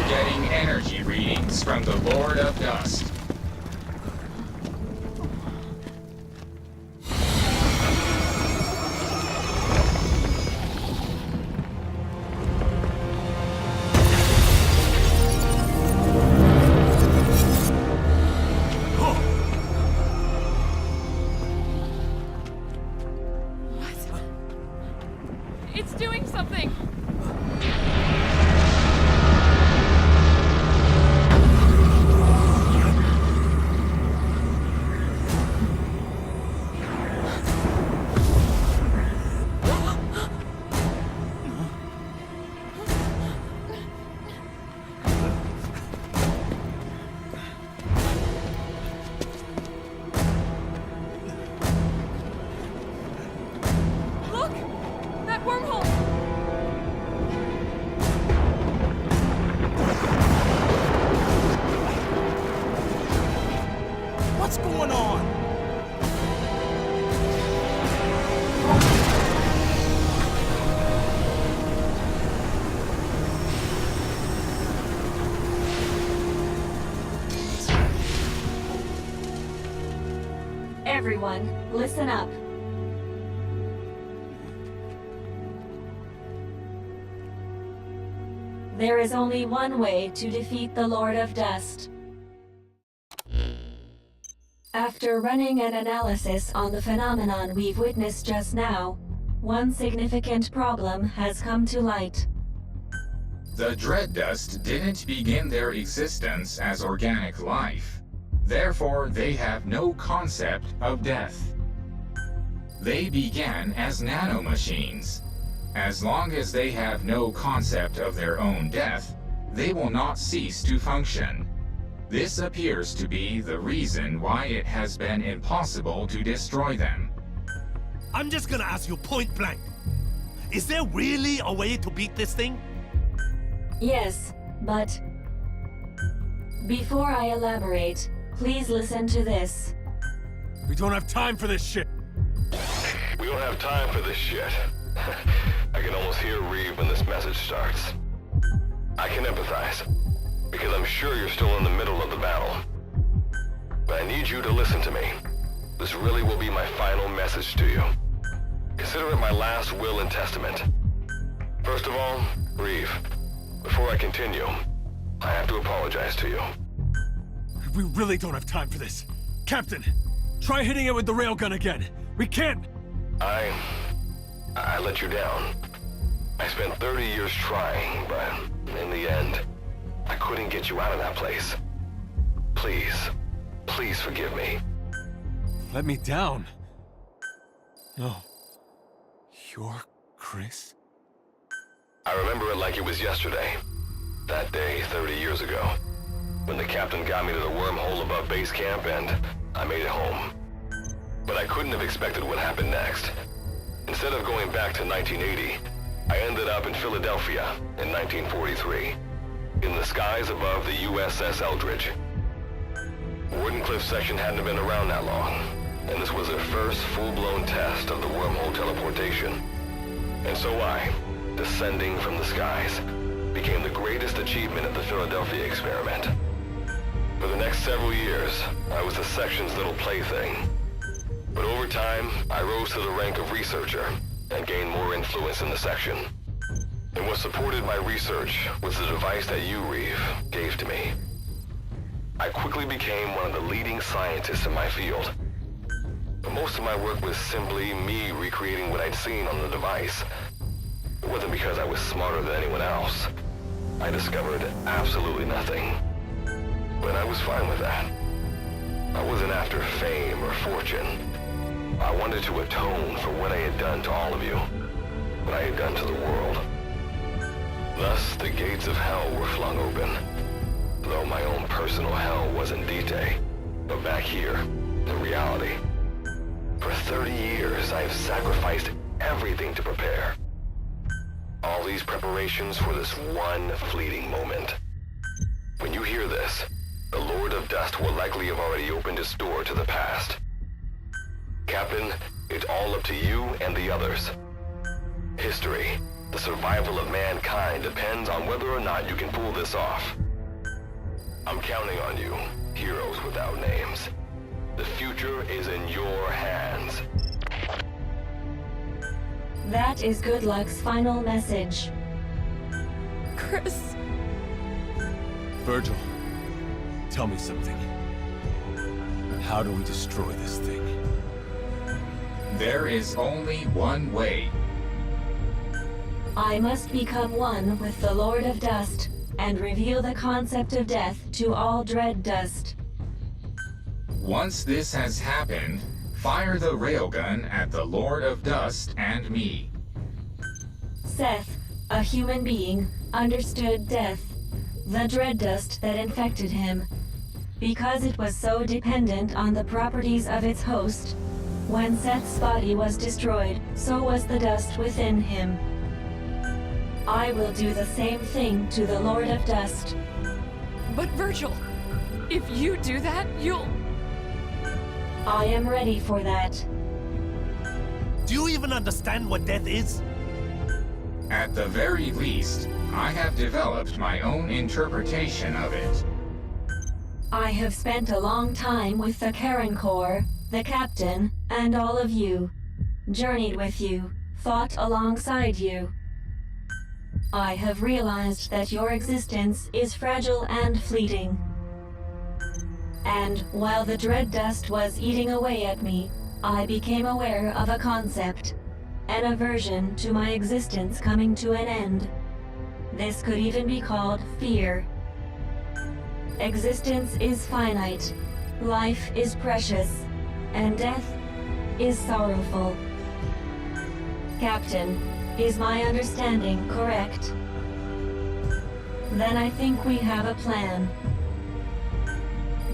getting energy readings from the Lord of Dust. It's doing something! Look! That wormhole! What's going on? Everyone, listen up. There is only one way to defeat the Lord of Dust. After running an analysis on the phenomenon we've witnessed just now, one significant problem has come to light. The Dread Dust didn't begin their existence as organic life. Therefore, they have no concept of death. They began as nanomachines. As long as they have no concept of their own death, they will not cease to function. This appears to be the reason why it has been impossible to destroy them. I'm just gonna ask you point blank. Is there really a way to beat this thing? Yes, but before I elaborate, please listen to this. We don't have time for this shit. We don't have time for this shit. I can almost hear Reeve when this message starts. I can empathize, because I'm sure you're still in the middle of the battle. But I need you to listen to me. This really will be my final message to you. Consider it my last will and testament. First of all, Reeve, before I continue, I have to apologize to you. We really don't have time for this. Captain, try hitting it with the railgun again. We can't. I let you down. I spent 30 years trying, but in the end, I couldn't get you out of that place. Please, please forgive me. Let me down. No. You're Chris? I remember it like it was yesterday. That day, 30 years ago. When the captain got me to the wormhole above base camp and I made it home. But I couldn't have expected what happened next. Instead of going back to 1980, I ended up in Philadelphia in 1943, in the skies above the USS Eldridge. Wardenclyffe section hadn't been around that long, and this was their first full-blown test of the wormhole teleportation. And so I, descending from the skies, became the greatest achievement of the Philadelphia experiment. For the next several years, I was the section's little plaything. But over time, I rose to the rank of researcher and gained more influence in the section. And what supported my research was the device that you, Reeve, gave to me. I quickly became one of the leading scientists in my field. But most of my work was simply me recreating what I'd seen on the device. It wasn't because I was smarter than anyone else. I discovered absolutely nothing. But I was fine with that. I wasn't after fame or fortune. I wanted to atone for what I had done to all of you, what I had done to the world. Thus, the gates of hell were flung open, though my own personal hell wasn't D-Day, but back here, in reality. For 30 years, I have sacrificed everything to prepare. All these preparations for this one fleeting moment. When you hear this, the Lord of Dust will likely have already opened his door to the past. Captain, it's all up to you and the others. History, The survival of mankind depends on whether or not you can pull this off. I'm counting on you, heroes without names. The future is in your hands. That is Good Luck's final message. Chris. Virgil, tell me something. How do we destroy this thing? There is only one way. I must become one with the Lord of Dust and reveal the concept of death to all dread dust. Once this has happened, fire the railgun at the Lord of Dust and me. Seth, a human being, understood death, the dread dust that infected him. Because it was so dependent on the properties of its host, when Seth's body was destroyed, so was the dust within him. I will do the same thing to the Lord of Dust. But Virgil, if you do that, you'll... I am ready for that. Do you even understand what death is? At the very least, I have developed my own interpretation of it. I have spent a long time with the Karen Corps, the captain, and all of you. Journeyed with you, fought alongside you. I have realized that your existence is fragile and fleeting. And while the dread dust was eating away at me, I became aware of a concept, an aversion to my existence coming to an end. This could even be called fear. Existence is finite, life is precious, and death is sorrowful. Captain, is my understanding correct? Then I think we have a plan.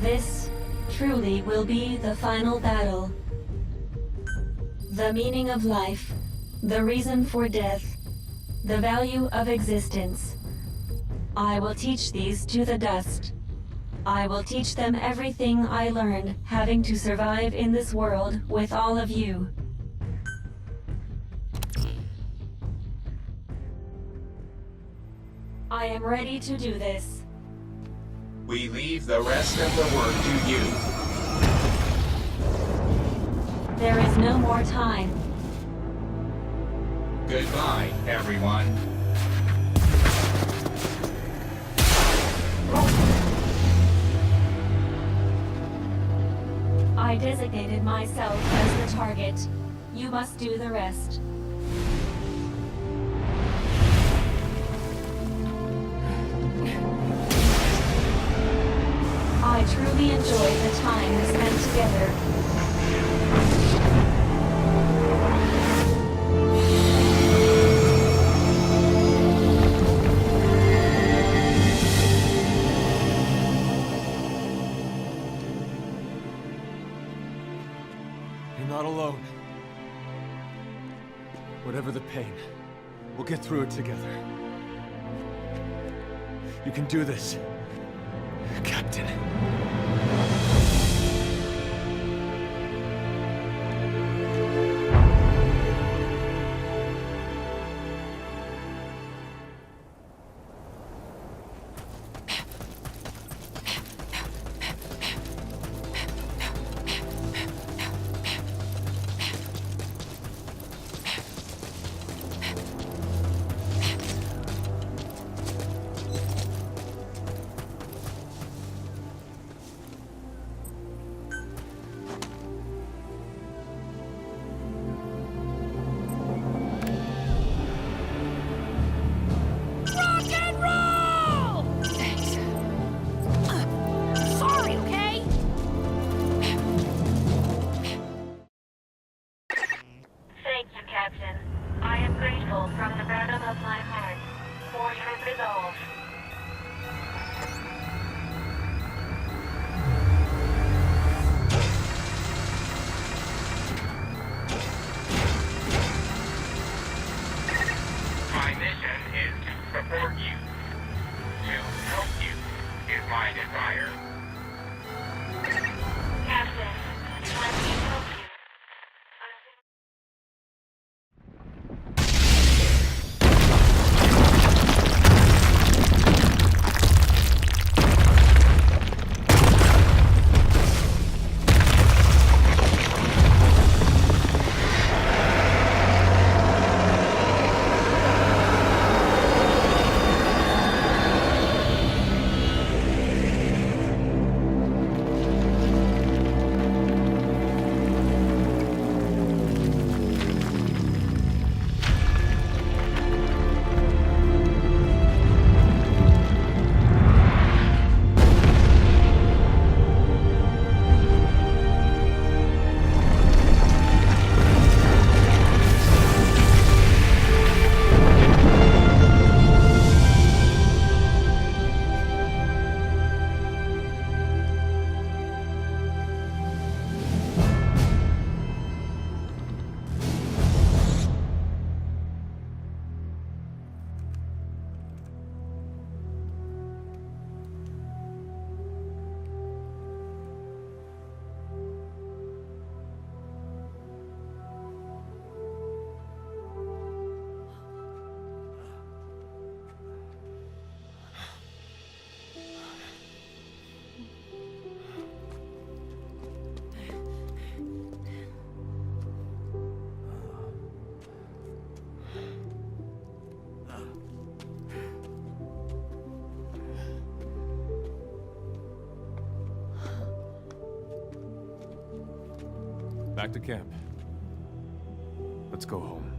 This truly will be the final battle. The meaning of life, the reason for death, the value of existence. I will teach these to the dust. I will teach them everything I learned having to survive in this world with all of you. I am ready to do this. We leave the rest of the work to you. There is no more time. Goodbye, everyone. I designated myself as the target. You must do the rest. I truly enjoyed the time we spent together. You're not alone. Whatever the pain, we'll get through it together. You can do this, Captain. My mission is to support you. To help you is my desire. Captain, let me help you. Back to camp. Let's go home.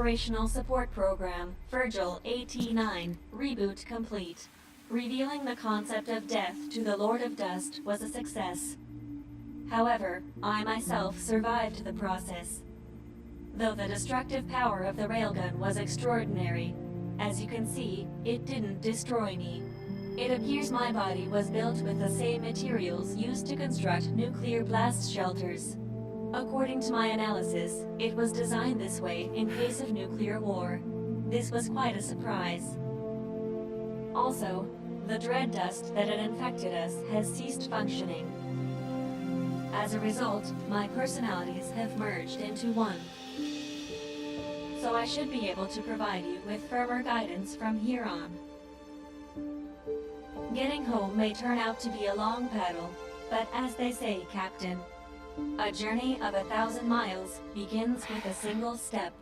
Operational Support Program, Virgil AT-9, reboot complete. Revealing the concept of death to the Lord of Dust was a success. However, I myself survived the process. Though the destructive power of the railgun was extraordinary, as you can see, it didn't destroy me. It appears my body was built with the same materials used to construct nuclear blast shelters. According to my analysis, it was designed this way in case of nuclear war. This was quite a surprise. Also, the dread dust that had infected us has ceased functioning. As a result, my personalities have merged into one. So I should be able to provide you with firmer guidance from here on. Getting home may turn out to be a long paddle, but as they say, Captain, a journey of 1,000 miles begins with a single step.